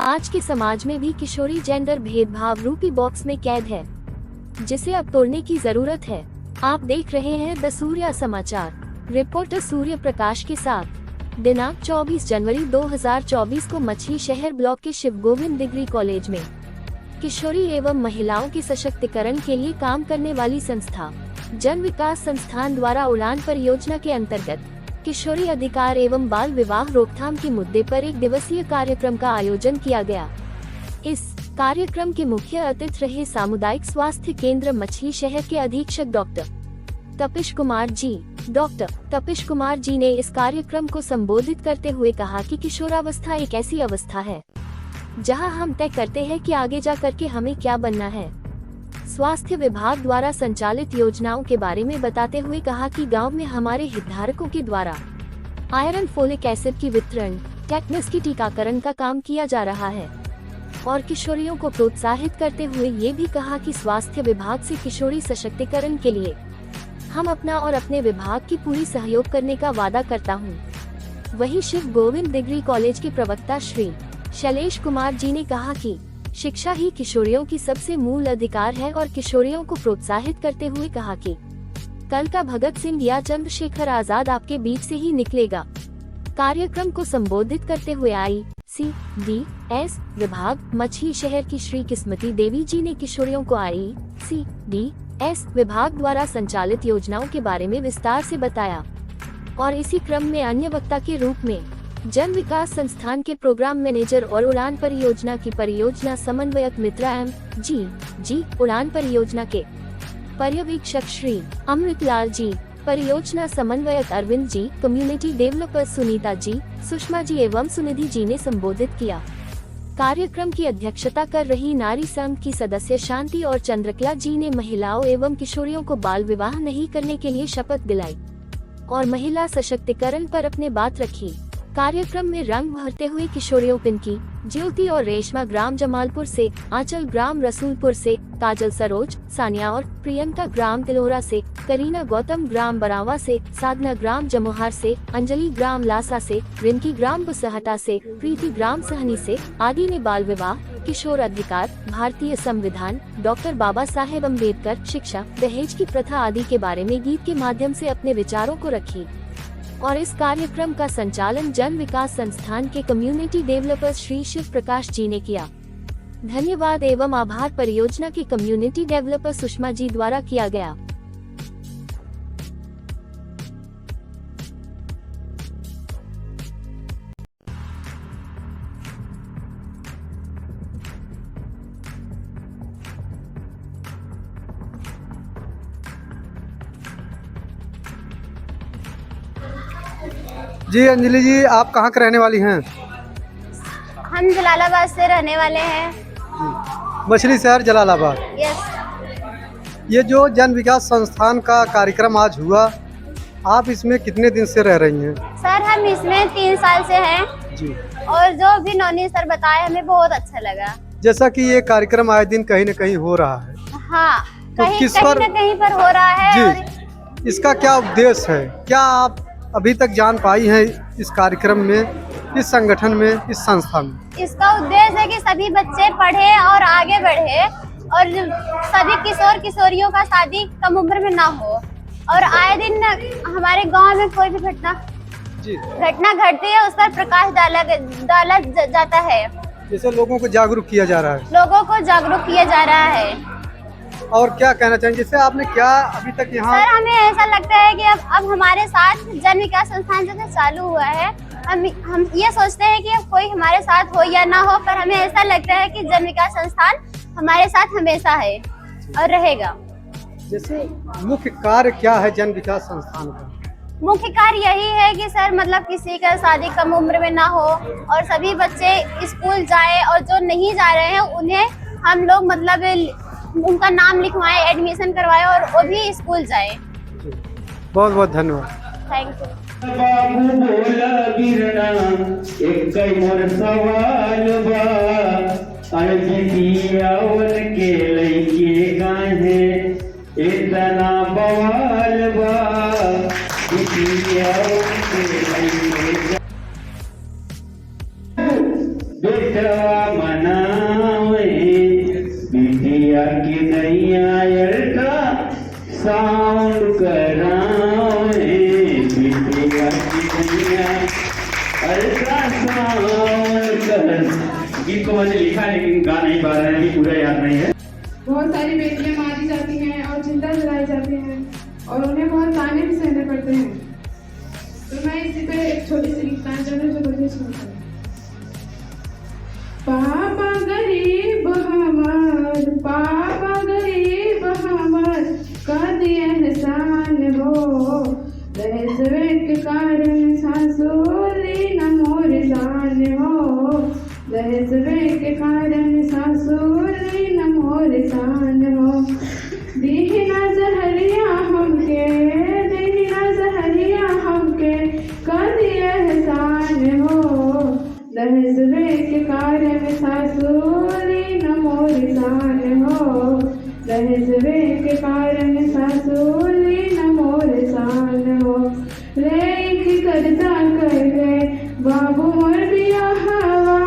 आज के समाज में भी किशोरी जेंडर भेदभाव रूपी बॉक्स में कैद है, जिसे अब तोड़ने की जरूरत है। आप देख रहे हैं द सूर्या समाचार, रिपोर्टर सूर्य प्रकाश के साथ। दिनांक 24 जनवरी 2024 को मछली शहर ब्लॉक के शिव गोविंद डिग्री कॉलेज में किशोरी एवं महिलाओं के सशक्तिकरण के लिए काम करने वाली संस्था जन विकास संस्थान द्वारा उड़ान परियोजना के अंतर्गत किशोरी अधिकार एवं बाल विवाह रोकथाम के मुद्दे पर एक दिवसीय कार्यक्रम का आयोजन किया गया। इस कार्यक्रम के मुख्य अतिथि रहे सामुदायिक स्वास्थ्य केंद्र मछली शहर के अधीक्षक डॉक्टर तपिश कुमार जी। डॉक्टर तपिश कुमार जी ने इस कार्यक्रम को संबोधित करते हुए कहा कि किशोरावस्था एक ऐसी अवस्था है जहां हम तय करते हैं कि आगे जा करके हमें क्या बनना है। स्वास्थ्य विभाग द्वारा संचालित योजनाओं के बारे में बताते हुए कहा कि गांव में हमारे हितधारकों के द्वारा आयरन फोलिक एसिड की वितरण, टेटनस की टीकाकरण का काम किया जा रहा है और किशोरियों को प्रोत्साहित करते हुए ये भी कहा कि स्वास्थ्य विभाग से किशोरी सशक्तिकरण के लिए हम अपना और अपने विभाग की पूरी सहयोग करने का वादा करता हूँ। वहीं शिव गोविंद डिग्री कॉलेज के प्रवक्ता श्री शैलेश कुमार जी ने कहा कि शिक्षा ही किशोरियों की सबसे मूल अधिकार है और किशोरियों को प्रोत्साहित करते हुए कहा कि कल का भगत सिंह या चंद्रशेखर आजाद आपके बीच से ही निकलेगा। कार्यक्रम को संबोधित करते हुए ICDS विभाग मछली शहर की श्री किस्मती देवी जी ने किशोरियों को ICDS विभाग द्वारा संचालित योजनाओं के बारे में विस्तार से बताया और इसी क्रम में अन्य वक्ता के रूप में जन विकास संस्थान के प्रोग्राम मैनेजर और उड़ान परियोजना की परियोजना समन्वयक मित्रा MG, उड़ान परियोजना के पर्यवेक्षक श्री अमृतलाल जी, परियोजना समन्वयक अरविंद जी, कम्युनिटी डेवलपर सुनीता जी, सुषमा जी एवं सुनिधि जी ने संबोधित किया। कार्यक्रम की अध्यक्षता कर रही नारी संघ की सदस्य शांति और चंद्रकला जी ने महिलाओं एवं किशोरियों को बाल विवाह नहीं करने के लिए शपथ दिलाई और महिला सशक्तिकरण पर अपने बात रखी। कार्यक्रम में रंग भरते हुए किशोरियों पिंकी, ज्योति और रेशमा ग्राम जमालपुर से, आंचल ग्राम रसूलपुर से, काजल सरोज, सानिया और प्रियंका ग्राम तिलोरा से, करीना गौतम ग्राम बरावा से, साधना ग्राम जमोहार से, अंजलि ग्राम लासा से, रिंकी ग्राम बुसहटा से, प्रीति ग्राम सहनी से आदि ने बाल विवाह, किशोर अधिकार, भारतीय संविधान, डॉक्टर बाबा साहेब अम्बेडकर, शिक्षा, दहेज की प्रथा आदि के बारे में गीत के माध्यम से अपने विचारों को रखी और इस कार्यक्रम का संचालन जन विकास संस्थान के कम्युनिटी डेवलपर श्री शिव प्रकाश जी ने किया। धन्यवाद एवं आभार परियोजना के कम्युनिटी डेवलपर सुषमा जी द्वारा किया गया। जी अंजलि जी, आप कहाँ के रहने वाली हैं? हम जलालाबाद से रहने वाले हैं। मछली शहर जलालाबाद। यस। ये जो जन विकास संस्थान का कार्यक्रम आज हुआ, आप इसमें कितने दिन से रह रही हैं? सर हम इसमें 3 साल से हैं जी। और जो भी नौनी सर बताए हमें बहुत अच्छा लगा। जैसा कि ये कार्यक्रम आए दिन कहीं न कहीं हो रहा है। हाँ, तो कहीं न कहीं पर हो रहा है। जी। और इसका क्या उद्देश्य है? क्या आप अभी तक जान पाई हैं इस कार्यक्रम में, इस संगठन में, इस संस्था में? इसका उद्देश्य है कि सभी बच्चे पढ़े और आगे बढ़े और सभी किशोर किशोरियों का शादी कम उम्र में ना हो और आए दिन हमारे गांव में कोई भी घटना घटती है उस पर प्रकाश डाला जाता है। जैसे लोगों को जागरूक किया जा रहा है। लोगों को जागरूक किया जा रहा है। और क्या कहना चाहेंगे? जैसे आपने क्या अभी तक यहाँ? सर हमें ऐसा लगता है कि अब हमारे साथ जन विकास संस्थान जैसे चालू हुआ है, हम ये सोचते हैं कि कोई हमारे साथ हो या ना हो, पर हमें ऐसा लगता है कि जन विकास संस्थान हमारे साथ हमेशा है और रहेगा। जैसे मुख्य कार्य क्या है जन विकास संस्थान का? मुख्य कार्य यही है कि सर मतलब किसी का शादी कम उम्र में ना हो और सभी बच्चे स्कूल जाए और जो नहीं जा रहे हैं उन्हें हम लोग मतलब उनका नाम लिखवाएं, एडमिशन करवाएं और वो भी स्कूल जाए। बहुत बहुत धन्यवाद। Thank you. बाबू बोला गिरना एक मोर सवाल बा अरजियावन के लइके गाहे इतना बवाल बा जियावन के लइके बेटवा गीत को मैंने लिखा लेकिन गा नहीं पा रहे हैं, अभी पूरा याद नहीं है। बहुत सारी बेटियां मारी जाती हैं और जिंदा जलाई जाती हैं और उन्हें बहुत ताने भी सहने पड़ते हैं। तो मैं इसी पे एक छोटी सी गीतांजलि जो बड़ी सुनता हूँ। पापा गरीब हमर, पापा गरीब हमर, कदी एहसान हो, दहेजवे के कारण सासुली न मोर जान हो, दहेजवे के कारण सासुली न मोर जान हो। दीना जहरिया हमके, दीना जहरिया हमके, कदी एहसान हो, दहेजवे के कारण सासुली न मोर जान हो, दहेजवे के कारण सासुली न मोर जान हो। रेख कर्जा कर गए बाबू मोर बिया हवा,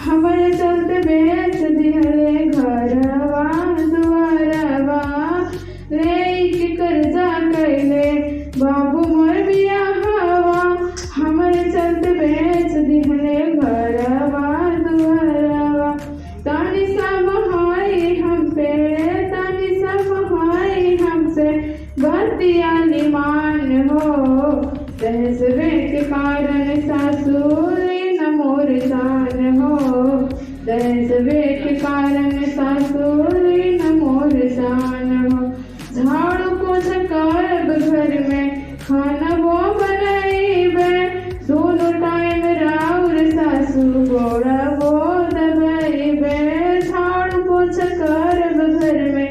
हमर चलते बेच दिहले घरवा दुआरवा। रेख कर्जा कर गए बाबू मोर बिया हवा, हमर चलते बेच दिहले घरवा दुआरवा। तानी सब हाई हम पे, तानी सब हाई हमसे, बतिया निमान हो, दहेजवे के कारण सासुली न मोर जान हो, दहेजवे के कारण सासुली न मोर जान हो। झाड़ू पोछा करब घर में, खाना वो बनाइबे, दोनों टाइम राउर सासू गोड़ा वो दबाइबे। झाड़ू पोछा करब घर में,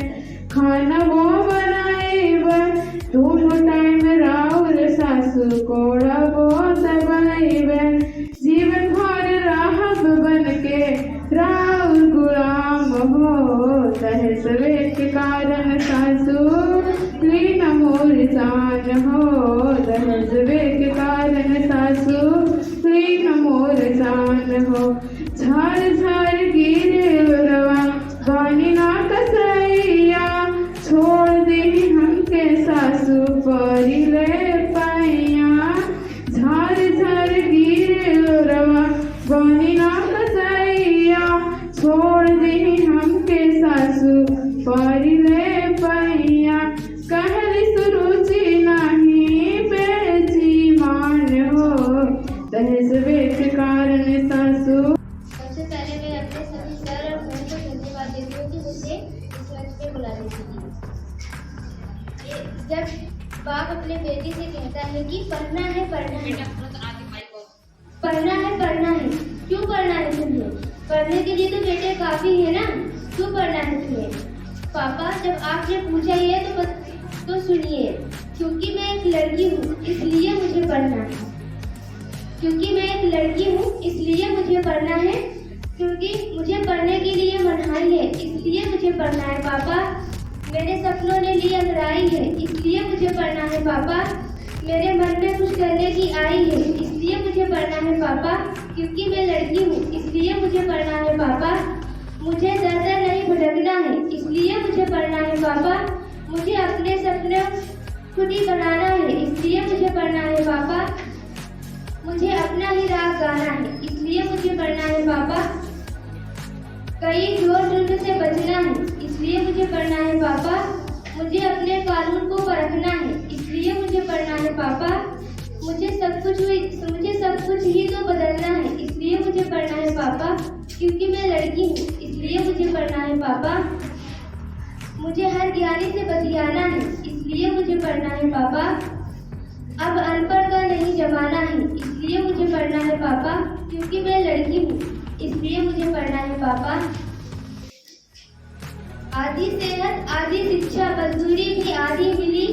खाना वो बनाइबे, दोनों टाइम राउर सासू गोड़ा वो दबाइबे। जीवन भर रहब बनके राउर गुलाम हो, दहेजवे के कारण सासुली न मोर जान हो, दहेजवे के कारण सासुली न मोर जान हो। झाड़ झाड़ गिरे रवा बानी ना कसैया, छोड़ दे हमके सासू परिले पैया। झाड़ झाड़ गिरे रवा बानी ना कसैया, छोड़ दे हमके सासू परिले पैया। कहली सुरुचि नहीं बेची मान हो, दहेजवे के कारण सासू। सबसे पहले मैं अपने सभी सर और बहन को धन्यवाद देती हूँ कि मुझे इस मंच पे बुलाने के लिए। जब बाप अपने बेटे से कहता है कि पढ़ना है पढ़ना है, पढ़ना है पढ़ना है, क्यों पढ़ना है तुम्हें? पढ़ने के लिए तो बेटे काफी है ना, क्यों पढ़ना है तुम्हें? पापा जब आपने पूछा ये तो सुनिए, क्योंकि मैं एक लड़की हूँ इसलिए मुझे पढ़ना है, क्योंकि मैं एक लड़की हूँ इसलिए मुझे पढ़ना है, क्योंकि मुझे पढ़ने के लिए मनाही है इसलिए मुझे पढ़ना है पापा। मेरे सपनों ने ली अंगड़ाई है इसलिए मुझे पढ़ना है पापा। मेरे मन में कुछ करने की आई है इसलिए मुझे पढ़ना है पापा, क्योंकि मैं लड़की हूँ इसलिए मुझे पढ़ना है पापा। मुझे दर दर नहीं भटकना है इसलिए मुझे पढ़ना है पापा। मुझे अपने सपने खुद ही बनाना है इसलिए मुझे पढ़ना है पापा। मुझे अपना ही राग गाना है इसलिए मुझे पढ़ना है पापा। कई जोर जुल्म से बचना है इसलिए मुझे पढ़ना है पापा। मुझे अपने कानून को परखना है इसलिए मुझे पढ़ना है पापा। मुझे सब कुछ ही तो बदलना है इसलिए मुझे पढ़ना है पापा, क्योंकि मैं लड़की हूँ इसलिए मुझे पढ़ना है पापा। मुझे हर ज्ञानी से बतियाना है इसलिए मुझे पढ़ना है पापा। अब अनपढ़ का नहीं जमाना है इसलिए मुझे पढ़ना है पापा, क्योंकि मैं लड़की हूँ इसलिए मुझे पढ़ना है पापा। आधी सेहत आधी शिक्षा मजदूरी भी आधी मिली,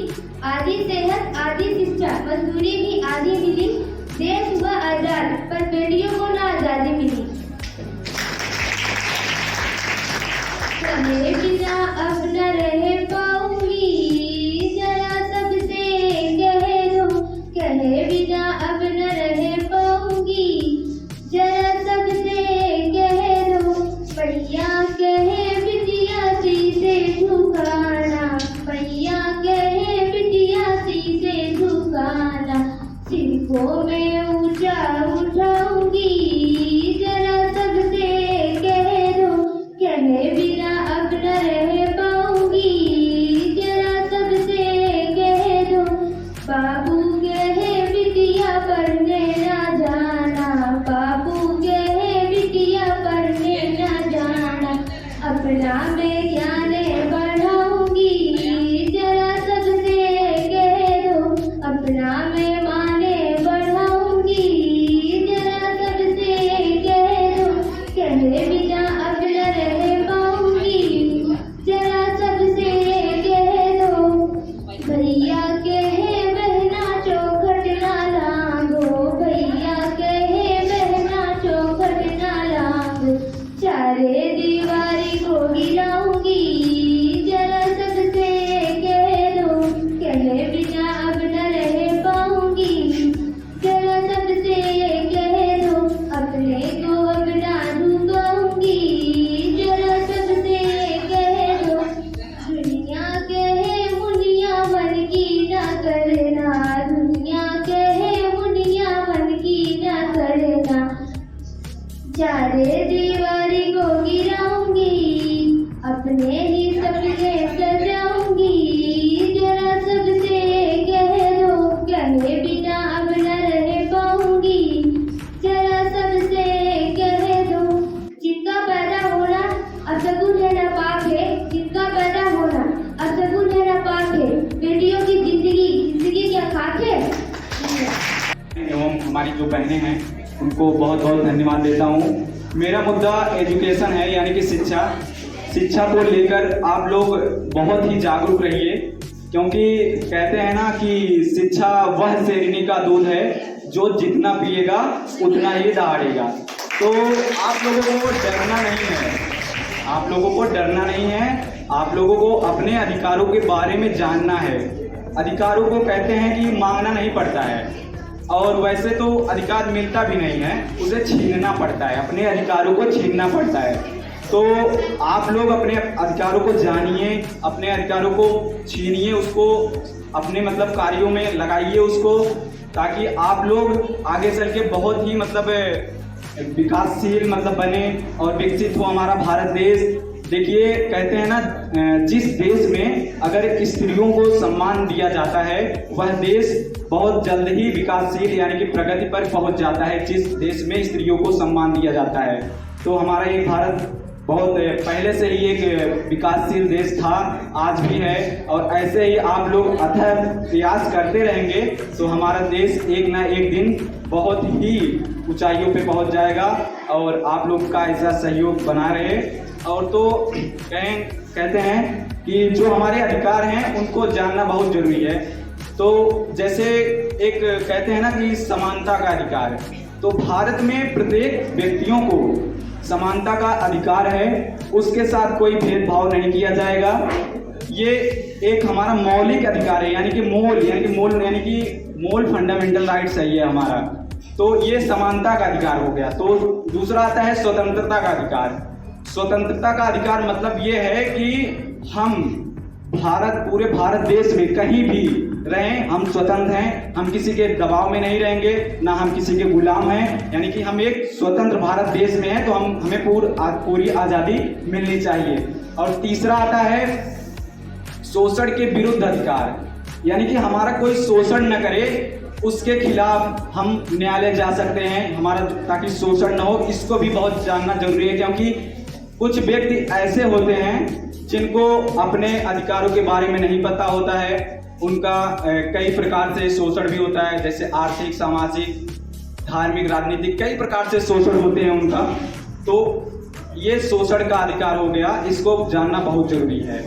आधी सेहत आधी शिक्षा मजदूरी भी आधी मिली। देश हुआ आजाद पर बेटियों को ना आजादी मिली। कहे बिना अब न रह पाऊंगी, जरा सबसे कह दो। कहे बिना अब न रह पाऊंगी, जरा सबसे कह दो। भैया कहे बिटिया से झुकाना, भैया कहे बिटिया से झुकाना। सिर को मैं ऊंचा उठाऊंगी, जरा अपना मैं ज्ञान बढ़ाऊंगी, जरा सबसे कह दो। अपना मैं माने बढ़ाऊंगी, जरा सबसे कह दो। कहे बिना अब न रह पाऊंगी, जरा सबसे कह दो। भैया कहे बहना चौखट ना लांघो, भैया कहे बहना चौखट ना लांघो। चारे दीवारी को गिराऊंगी, जरा सबसे कह दो। कहे बिना अब न रह पाऊंगी, जरा सबसे कह दो। अपने को अब ना डूबाऊंगी, जरा सबसे कह दो। दुनिया कहे मुनिया मन की ना करना, दुनिया कहे मुनिया मन की ना करना। चारे दीवारी को गिराऊंगी, अपने ही सपने सजाऊंगी, जरा सबसे कह दो। कहे बिना अब न रह पाऊंगी, जरा सबसे कह दो। जिनका पैदा होना असगुन है न पाक है, जिनका पैदा होना असगुन है न पाक है। बेटियों की जिंदगी क्या खाक है। एवं हमारी जो बहनें हैं उनको बहुत बहुत धन्यवाद देता हूँ। मेरा मुद्दा एजुकेशन है, यानी कि शिक्षा को लेकर आप लोग बहुत ही जागरूक रहिए, क्योंकि कहते हैं ना कि शिक्षा वह शेरनी का दूध है जो जितना पिएगा उतना ही दहाड़ेगा। तो आप लोगों को डरना नहीं है, आप लोगों को डरना नहीं है, आप लोगों को अपने अधिकारों के बारे में जानना है। अधिकारों को कहते हैं कि मांगना नहीं पड़ता है, और वैसे तो अधिकार मिलता भी नहीं है, उसे छीनना पड़ता है, अपने अधिकारों को छीनना पड़ता है। तो आप लोग अपने अधिकारों को जानिए, अपने अधिकारों को छीनिए, उसको अपने मतलब कार्यों में लगाइए उसको, ताकि आप लोग आगे चल के बहुत ही मतलब विकासशील मतलब बने और विकसित हो हमारा भारत देश। देखिए कहते हैं ना, जिस देश में अगर स्त्रियों को सम्मान दिया जाता है वह देश बहुत जल्द ही विकासशील यानी कि प्रगति पर पहुंच जाता है। जिस देश में स्त्रियों को सम्मान दिया जाता है, तो हमारा ये भारत बहुत पहले से ही एक विकासशील देश था, आज भी है, और ऐसे ही आप लोग अथक प्रयास करते रहेंगे तो हमारा देश एक ना एक दिन बहुत ही ऊंचाइयों पे पहुंच जाएगा, और आप लोग का ऐसा सहयोग बना रहे। और तो कहते हैं कि जो हमारे अधिकार हैं उनको जानना बहुत जरूरी है। तो जैसे एक कहते हैं ना कि समानता का अधिकार, तो भारत में प्रत्येक व्यक्तियों को समानता का अधिकार है, उसके साथ कोई भेदभाव नहीं किया जाएगा। ये एक हमारा मौलिक अधिकार है, यानी कि मोल फंडामेंटल राइट्स है ये हमारा। तो ये समानता का अधिकार हो गया। तो दूसरा आता है स्वतंत्रता का अधिकार। स्वतंत्रता का अधिकार मतलब ये है कि हम पूरे भारत देश में कहीं भी रहें, हम स्वतंत्र हैं, हम किसी के दबाव में नहीं रहेंगे, ना हम किसी के गुलाम हैं, यानी कि हम एक स्वतंत्र भारत देश में हैं, तो हमें पूरी आज़ादी मिलनी चाहिए। और तीसरा आता है शोषण के विरुद्ध अधिकार, यानी कि हमारा कोई शोषण न करे, उसके खिलाफ हम न्यायालय जा सकते हैं हमारा, ताकि शोषण न हो। इसको भी बहुत जानना जरूरी है, क्योंकि कुछ व्यक्ति ऐसे होते हैं जिनको अपने अधिकारों के बारे में नहीं पता होता है, उनका कई प्रकार से शोषण भी होता है, जैसे आर्थिक, सामाजिक, धार्मिक, राजनीतिक, कई प्रकार से शोषण होते हैं उनका। तो ये शोषण का अधिकार हो गया, इसको जानना बहुत जरूरी है।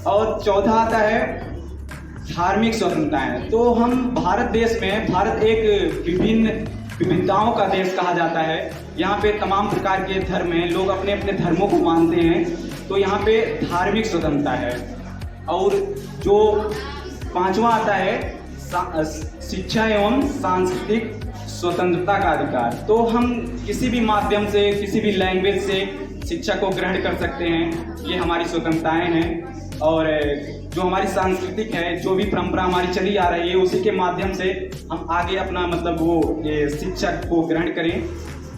और चौथा आता है धार्मिक स्वतंत्रताएं। तो हम भारत देश में, भारत एक विविधताओं का देश कहा जाता है, यहाँ पे तमाम प्रकार के धर्म हैं, लोग अपने अपने धर्मों को मानते हैं, तो यहाँ पे धार्मिक स्वतंत्रता है। और जो पांचवा आता है शिक्षा एवं सांस्कृतिक स्वतंत्रता का अधिकार। तो हम किसी भी माध्यम से, किसी भी लैंग्वेज से शिक्षा को ग्रहण कर सकते हैं, ये हमारी स्वतंत्रताएं हैं। और जो हमारी सांस्कृतिक है, जो भी परंपरा हमारी चली आ रही है, उसी के माध्यम से हम आगे अपना मतलब वो ये शिक्षा को ग्रहण करें।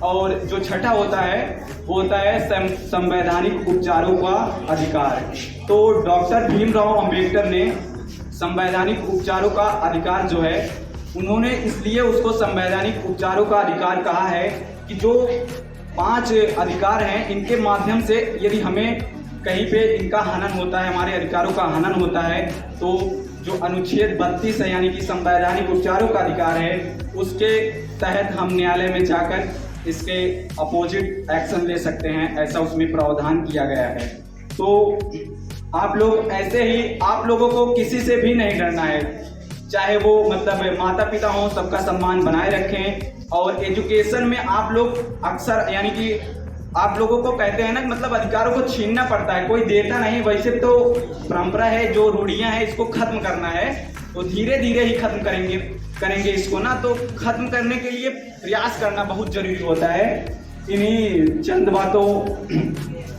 और जो छठा होता है वो होता है संवैधानिक उपचारों का अधिकार। तो डॉक्टर भीमराव अंबेडकर ने संवैधानिक उपचारों का अधिकार जो है, उन्होंने इसलिए उसको संवैधानिक उपचारों का अधिकार कहा है कि जो 5 अधिकार हैं, इनके माध्यम से यदि हमें कहीं पे इनका हनन होता है, हमारे अधिकारों का हनन होता है, तो जो अनुच्छेद 32 है यानी कि संवैधानिक उपचारों का अधिकार है, उसके तहत हम न्यायालय में जाकर इसके अपोजिट एक्शन ले सकते हैं, ऐसा उसमें प्रावधान किया गया है। तो आप लोग ऐसे ही, आप लोगों को किसी से भी नहीं डरना है, चाहे वो मतलब माता पिता हों, सबका सम्मान बनाए रखें। और एजुकेशन में आप लोग अक्सर यानी कि आप लोगों को कहते हैं ना, मतलब अधिकारों को छीनना पड़ता है, कोई देता नहीं। वैसे तो परंपरा है, जो रूढ़ियां हैं इसको खत्म करना है, तो धीरे धीरे ही खत्म करेंगे इसको ना। तो खत्म करने के लिए प्रयास करना बहुत जरूरी होता है। इन्हीं चंद बातों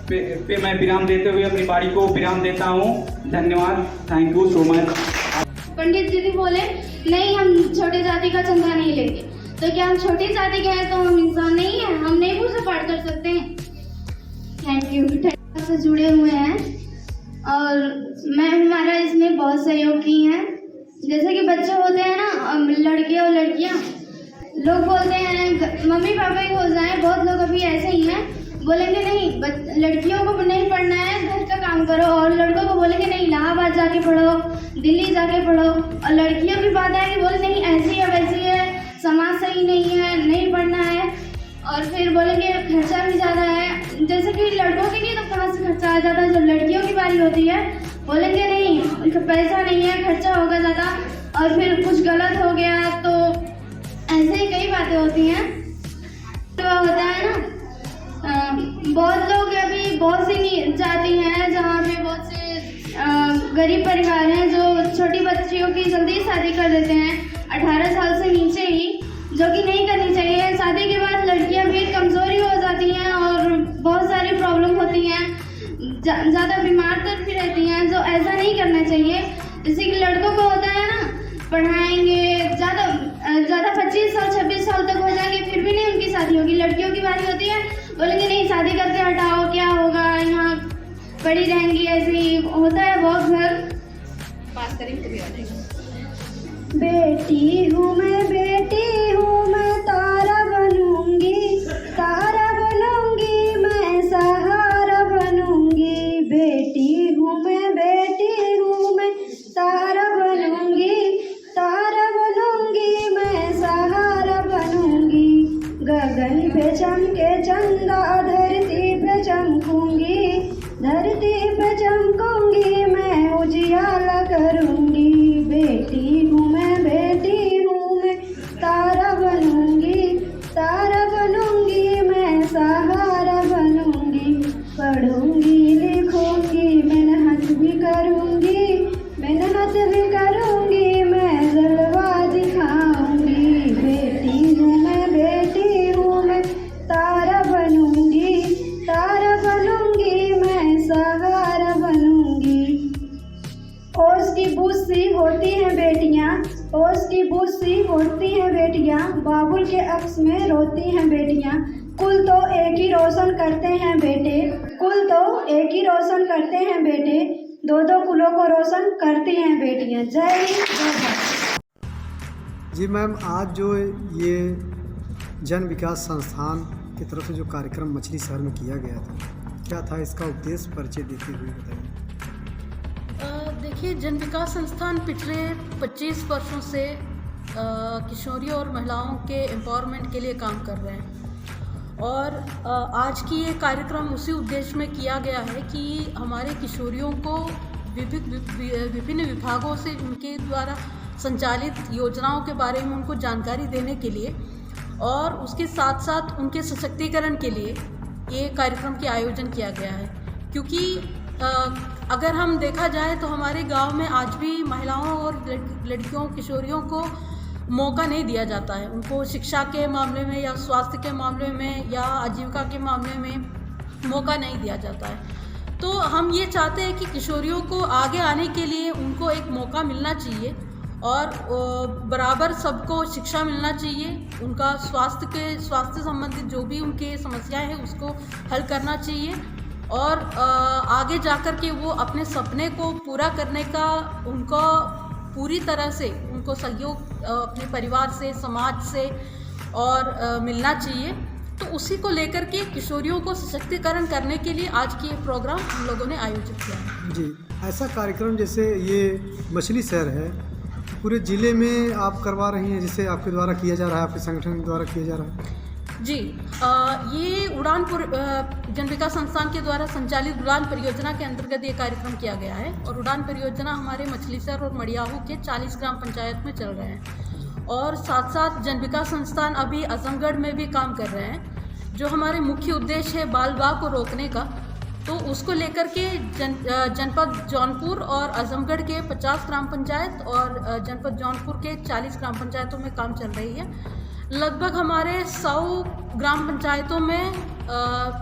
पे मैं विराम देते हुए अपनी बाड़ी को विराम देता हूँ। धन्यवाद, थैंक यू सो मच। पंडित जी बोले नहीं, हम छोटे जाति का चंदा नहीं लेंगे। तो क्या हम छोटी जाति के हैं तो हम इंसान नहीं है? हम नहीं पूजा पाठ कर सकते हैं? Thank you. से जुड़े हुए हैं और मैं हमारा इसमें बहुत सहयोग की हैं। जैसे कि बच्चे होते हैं ना, लड़के और लड़कियां, लोग बोलते हैं मम्मी पापा ही हो जाए। बहुत लोग अभी ऐसे ही हैं, बोलेंगे नहीं लड़कियों को नहीं पढ़ना है, घर का काम करो, और लड़कों को बोलेंगे नहीं इलाहाबाद जाके पढ़ो, दिल्ली जाके पढ़ो। और लड़कियां भी बात है कि बोले नहीं ऐसी है वैसी है, समाज सही नहीं है, नहीं पढ़ना है। और फिर बोलेंगे खर्चा भी ज़्यादा है। जैसे कि लड़कों के लिए तो कहाँ से खर्चा आ जाता है, जब लड़कियों की बारी होती है बोलेंगे नहीं पैसा नहीं है, खर्चा होगा ज़्यादा। और फिर कुछ गलत हो गया तो ऐसे ही कई बातें होती हैं। तो होता है ना, बहुत लोग अभी बहुत सी जाति हैं जहाँ पे बहुत से गरीब परिवार हैं जो छोटी बच्चियों की जल्दी शादी कर देते हैं 18 साल से नीचे ही, जो कि नहीं करनी चाहिए। शादी के बाद लड़कियां भी कमज़ोरी हो जाती हैं और बहुत सारी प्रॉब्लम होती हैं, ज़्यादा बीमार तक भी रहती हैं, जो ऐसा नहीं करना चाहिए। जैसे कि लड़कों को होता है ना, पढ़ाएंगे ज़्यादा 25 साल 26 साल तक हो जाएंगे फिर भी नहीं उनकी शादी होगी। लड़कियों की बारी होती है, बोलेंगे नहीं शादी करके हटाओ, क्या होगा, यहाँ पड़ी रहेंगी। ऐसे ही होता है बहुत घर। पास करेंगे तभी आ जाएगा। बेटी हूँ मैं तारा बनूंगी मैं सहारा बनूंगी। बेटी हूँ मैं तारा बनूंगी मैं सहारा बनूंगी। गगन पे चमके चंदा धरती पे चमकूंगी मैं उजियाला करूंगी। बेटी हूँ मैं तारा बनूंगी मैं सहारा बनूंगी। पढ़ूंगी लिखूंगी मेहनत भी करूंगी मैं जलवा दिखाऊंगी। बेटी हूँ मैं तारा बनूंगी मैं सहारा बनूंगी। ओस की बूसी होती हैं बेटियां, बाबुल के अक्स में रोती हैं बेटियां। कुल तो एक ही रोशन करते हैं बेटे, दो कुलों को रोशन करती हैं बेटियां। जय हिंद। जी मैम, आज जो ये जन विकास संस्थान की तरफ से जो कार्यक्रम मछली शहर में किया गया था, क्या था इसका उद्देश्य, परिचय देते हुए बताइए। देखिए, जन विकास संस्थान पिछले 25 वर्षों से किशोरियों और महिलाओं के एम्पावरमेंट के लिए काम कर रहे हैं। और आज की ये कार्यक्रम उसी उद्देश्य में किया गया है कि हमारे किशोरियों को विभिन्न विभागों से उनके द्वारा संचालित योजनाओं के बारे में उनको जानकारी देने के लिए और उसके साथ साथ उनके सशक्तिकरण के लिए ये कार्यक्रम के आयोजन किया गया है। क्योंकि अगर हम देखा जाए तो हमारे गांव में आज भी महिलाओं और लड़कियों किशोरियों को मौका नहीं दिया जाता है। उनको शिक्षा के मामले में या स्वास्थ्य के मामले में या आजीविका के मामले में मौका नहीं दिया जाता है। तो हम ये चाहते हैं कि किशोरियों को आगे आने के लिए उनको एक मौका मिलना चाहिए और बराबर सबको शिक्षा मिलना चाहिए। उनका स्वास्थ्य संबंधित जो भी उनके समस्याएं हैं उसको हल करना चाहिए और आगे जाकर के वो अपने सपने को पूरा करने का उनको पूरी तरह से उनको सहयोग अपने परिवार से, समाज से और मिलना चाहिए। तो उसी को लेकर के किशोरियों को सशक्तिकरण करने के लिए आज की ये प्रोग्राम हम लोगों ने आयोजित किया है। जी, ऐसा कार्यक्रम जैसे ये मछली शहर है, पूरे ज़िले में आप करवा रही हैं, जिसे आपके द्वारा किया जा रहा है, आपके संगठन द्वारा किया जा रहा है? जी, ये उड़ान जन विकास संस्थान के द्वारा संचालित उड़ान परियोजना के अंतर्गत ये कार्यक्रम किया गया है और उड़ान परियोजना हमारे मछलीशहर और मड़ियाहू के 40 ग्राम पंचायत में चल रहे हैं और साथ साथ जन विकास संस्थान अभी आजमगढ़ में भी काम कर रहे हैं। जो हमारे मुख्य उद्देश्य है बाल विवाह को रोकने का, तो उसको लेकर के जनपद जौनपुर और आजमगढ़ के 50 ग्राम पंचायत और जनपद जौनपुर के 40 ग्राम पंचायतों में काम चल रही है। लगभग हमारे 100 ग्राम पंचायतों में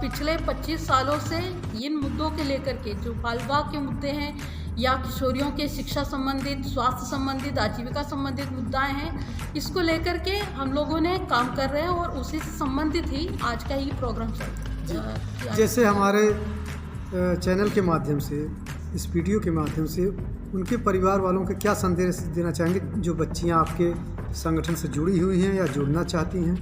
पिछले 25 सालों से इन मुद्दों के लेकर के जो बाल विवाह के मुद्दे हैं या किशोरियों के शिक्षा संबंधित, स्वास्थ्य संबंधित, आजीविका संबंधित मुद्दाएं हैं, इसको लेकर के हम लोगों ने काम कर रहे हैं और उसी से संबंधित ही आज का ये प्रोग्राम चल रहा है। जैसे हमारे चैनल के माध्यम से, इस वीडियो के माध्यम से उनके परिवार वालों को क्या संदेश देना चाहेंगे जो बच्चियां आपके संगठन से जुड़ी हुई हैं या जुड़ना चाहती हैं?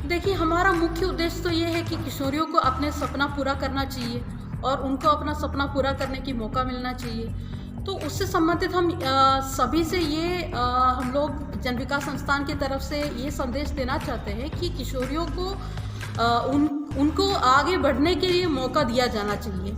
देखिए, हमारा मुख्य उद्देश्य तो ये है कि किशोरियों को अपने सपना पूरा करना चाहिए और उनको अपना सपना पूरा करने की मौका मिलना चाहिए। तो उससे संबंधित हम सभी से ये हम लोग जन विकास संस्थान की तरफ से ये संदेश देना चाहते हैं कि किशोरियों को उनको आगे बढ़ने के लिए मौका दिया जाना चाहिए।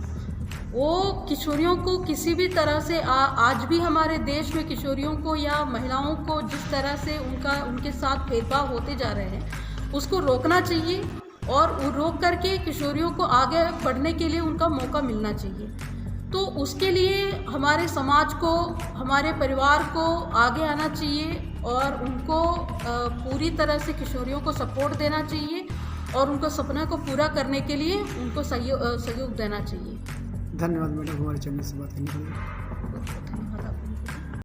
वो किशोरियों को किसी भी तरह से आज भी हमारे देश में किशोरियों को या महिलाओं को जिस तरह से उनके साथ भेदभाव होते जा रहे हैं, उसको रोकना चाहिए और रोक करके किशोरियों को आगे बढ़ने के लिए उनका मौका मिलना चाहिए। तो उसके लिए हमारे समाज को, हमारे परिवार को आगे आना चाहिए और उनको पूरी तरह से किशोरियों को सपोर्ट देना चाहिए और उनको सपने को पूरा करने के लिए उनको सहयोग देना चाहिए। धन्यवाद मैडम, हमारे चैनल से बात करने के लिए।